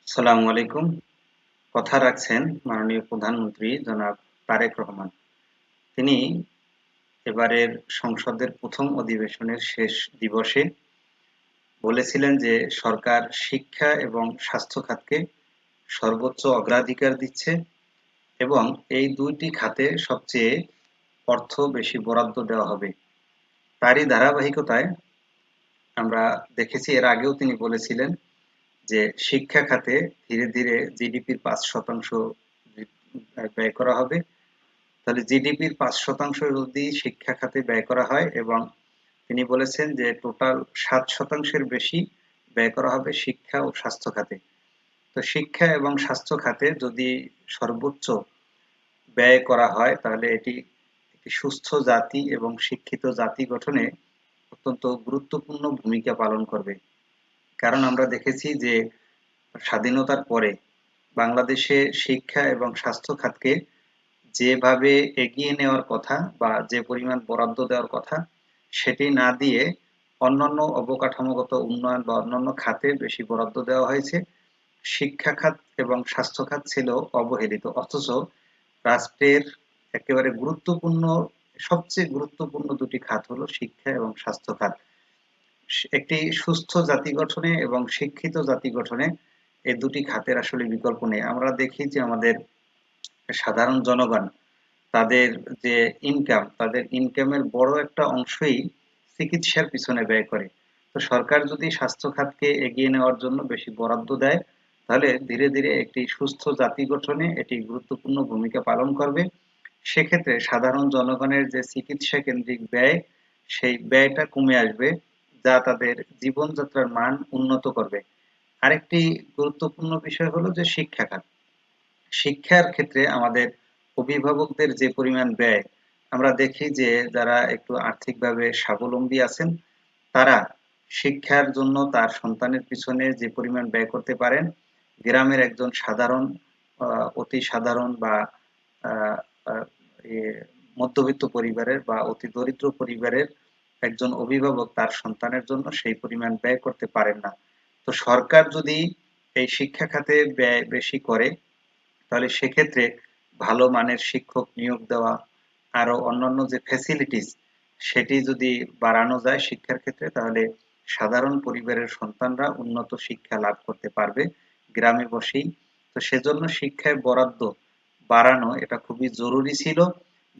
আসসালামু আলাইকুম। কথা রাখছেন মাননীয় প্রধানমন্ত্রী জনাব তারেক রহমান। তিনি এবারের সংসদের প্রথম অধিবেশনের শেষ দিবসে বলেছিলেন যে সরকার শিক্ষা এবং স্বাস্থ্য খাতকে সর্বোচ্চ অগ্রাধিকার দিচ্ছে এবং এই দুইটি খাতে সবচেয়ে অর্থ বেশি বরাদ্দ দেওয়া হবে। তারই ধারাবাহিকতায় আমরা দেখেছি এর আগেও তিনি বলেছিলেন যে শিক্ষা খাতে ধীরে ধীরে জিডিপির ৫% ব্যয় করা হবে। তাহলে জিডিপির ৫% যদি শিক্ষা খাতে ব্যয় করা হয় এবং তিনি বলেছেন যে টোটাল ৭%-এর বেশি ব্যয় করা হবে শিক্ষা ও স্বাস্থ্য খাতে। তো শিক্ষা এবং স্বাস্থ্য খাতে যদি সর্বোচ্চ ব্যয় করা হয় তাহলে এটি একটি সুস্থ জাতি এবং শিক্ষিত জাতি গঠনে অত্যন্ত গুরুত্বপূর্ণ ভূমিকা পালন করবে। কারণ আমরা দেখেছি যে স্বাধীনতার পরে বাংলাদেশে শিক্ষা এবং স্বাস্থ্য খাতকে যেভাবে এগিয়ে নেওয়ার কথা বা যে পরিমাণ বরাদ্দ দেওয়ার কথা সেটি না দিয়ে অন্যান্য অবকাঠামোগত উন্নয়ন বা অন্যান্য খাতে বেশি বরাদ্দ দেওয়া হয়েছে। শিক্ষা খাত এবং স্বাস্থ্য খাত ছিল অবহেলিত, অথচ রাষ্ট্রের একেবারে গুরুত্বপূর্ণ সবচেয়ে গুরুত্বপূর্ণ দুটি খাত হলো শিক্ষা এবং স্বাস্থ্য খাত। একটি সুস্থ জাতি গঠনে এবং শিক্ষিত জাতি গঠনে এই দুটি খাতের আসলে বিকল্প নেই। আমরা দেখি যে আমাদের সাধারণ জনগণ তাদের যে তাদের ইনকামের বড় একটা অংশই চিকিৎসার পিছনে ব্যয় করে। তো সরকার যদি স্বাস্থ্য খাতকে এগিয়ে নেওয়ার জন্য বেশি বরাদ্দ দেয় তাহলে ধীরে ধীরে একটি সুস্থ জাতি গঠনে এটি গুরুত্বপূর্ণ ভূমিকা পালন করবে। সেক্ষেত্রে সাধারণ জনগণের যে চিকিৎসা কেন্দ্রিক ব্যয় সেই ব্যয়টা কমে আসবে, যা তাদের জীবনযাত্রার মান উন্নত করবে। আরেকটি গুরুত্বপূর্ণ বিষয় হলো যে শিক্ষা খাত। শিক্ষার ক্ষেত্রে আমাদের অভিভাবকদের যে পরিমাণ ব্যয়, আমরা দেখি যে যারা একটু আর্থিকভাবে স্বাবলম্বী আছেন তারা শিক্ষার জন্য তার সন্তানের পিছনে যে পরিমাণ ব্যয় করতে পারেন, গ্রামের একজন সাধারণ অতি সাধারণ বা আহ, আহ, এ, মধ্যবিত্ত পরিবারের বা অতি দরিদ্র পরিবারের একজন অভিভাবক তার সন্তানের জন্য সেই পরিমাণ ব্যয় করতে পারেন না। তো সরকার যদি এই শিক্ষা খাতে ব্যয় বেশি করে তাহলে সেক্ষেত্রে ভালো মানের শিক্ষক নিয়োগ দেওয়া, আরো অন্যান্য যে ফ্যাসিলিটিস সেটি যদি বাড়ানো যায় শিক্ষার ক্ষেত্রে তাহলে সাধারণ পরিবারের সন্তানরা উন্নত শিক্ষা লাভ করতে পারবে গ্রামে বসেই। তো সেজন্য শিক্ষায় বরাদ্দ বাড়ানো এটা খুবই জরুরি ছিল,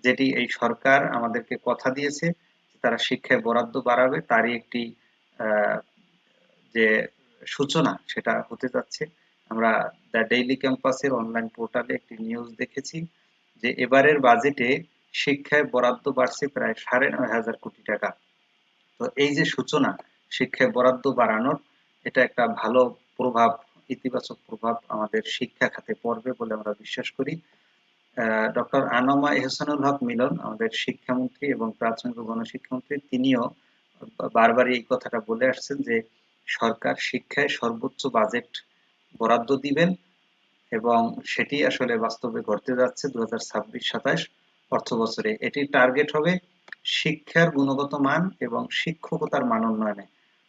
যেটি এই সরকার আমাদেরকে কথা দিয়েছে তারা শিক্ষায় বরাদ্দ বাড়াবে, তারই একটি আহ, যে সূচনা সেটা হতে যাচ্ছে। আমরা দ্য ডেইলি ক্যাম্পাসের অনলাইন পোর্টালে একটি নিউজ দেখেছি যে এবারের বাজেটে শিক্ষায় বরাদ্দ বাড়ছে প্রায় ৯,৫০০ কোটি টাকা। তো এই যে সূচনা শিক্ষায় বরাদ্দ বাড়ানোর, এটা একটা ভালো প্রভাব, ইতিবাচক প্রভাব আমাদের শিক্ষা খাতে পড়বে বলে আমরা বিশ্বাস করি। ডক্টর আনোমা এহসানুল হক মিলন আমাদের শিক্ষামন্ত্রী এবং প্রাথমিক ও গণশিক্ষামন্ত্রী, তিনিও বারবারই এই কথাটা বলে আসছেন যে সরকার শিক্ষায় সর্বোচ্চ বাজেট বরাদ্দ দিবেন এবং সেটি আসলে বাস্তবে ঘটতে যাচ্ছে ২০২৬-২৭ অর্থ বছরে। এটির টার্গেট হবে শিক্ষার গুণগত মান এবং শিক্ষকতার মান উন্নয়নে।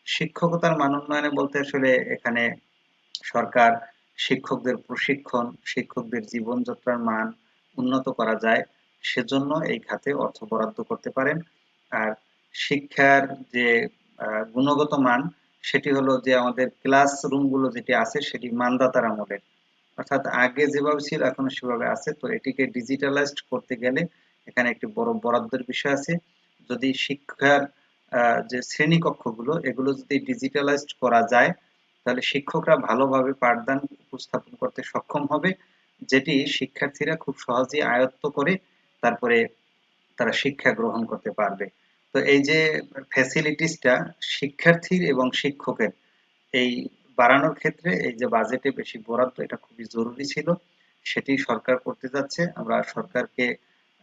শিক্ষকতার মান উন্নয়নে বলতে আসলে এখানে সরকার শিক্ষকদের প্রশিক্ষণ, শিক্ষকদের জীবনযাত্রার মান উন্নত করা যায় সেজন্য এই খাতে অর্থ বরাদ্দ করতে পারেন। আর শিক্ষার যে গুণগত মান সেটি হলো যে আমাদের ক্লাসরুম গুলো যেটি আছে সেটি মানদাতার আমলের, অর্থাৎ আগে যেভাবে ছিল এখনো সেভাবে আছে। তো এটিকে ডিজিটালাইজড করতে গেলে এখানে একটি বড় বরাদ্দের বিষয় আছে। যদি শিক্ষার যে শ্রেণীকক্ষগুলো এগুলো যদি ডিজিটালাইজড করা যায় তাহলে শিক্ষকরা ভালোভাবে পাঠদান উপস্থাপন করতে সক্ষম হবে, যেটি শিক্ষার্থীরা খুব সহজেই আয়ত্ত করে তারপরে তারা শিক্ষা গ্রহণ করতে পারবে। তো এই যে ফ্যাসিলিটিসটা শিক্ষার্থীর এবং শিক্ষকের এই বাড়ানোর ক্ষেত্রে এই যে বাজেটে বেশি বরাদ্দ এটা খুবই জরুরি ছিল, সেটি সরকার করতে যাচ্ছে। আমরা সরকারকে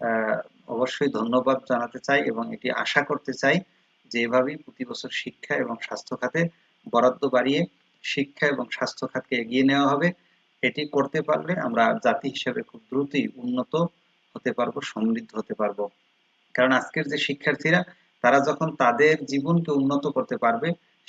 আহ, অবশ্যই ধন্যবাদ জানাতে চাই এবং এটি আশা করতে চাই যে এভাবেই প্রতি বছর শিক্ষা এবং স্বাস্থ্য খাতে বরাদ্দ বাড়িয়ে শিক্ষা এবং স্বাস্থ্য খাতকে এগিয়ে নেওয়া হবে। এটি করতে পারলে আমরা জাতি হিসেবে খুব দ্রুতই উন্নত হতে পারবো, সমৃদ্ধ হতে পারবো। কারণ আজকের যে শিক্ষার্থীরা তারা যখন তাদের জীবনকে উন্নত করতে পারবে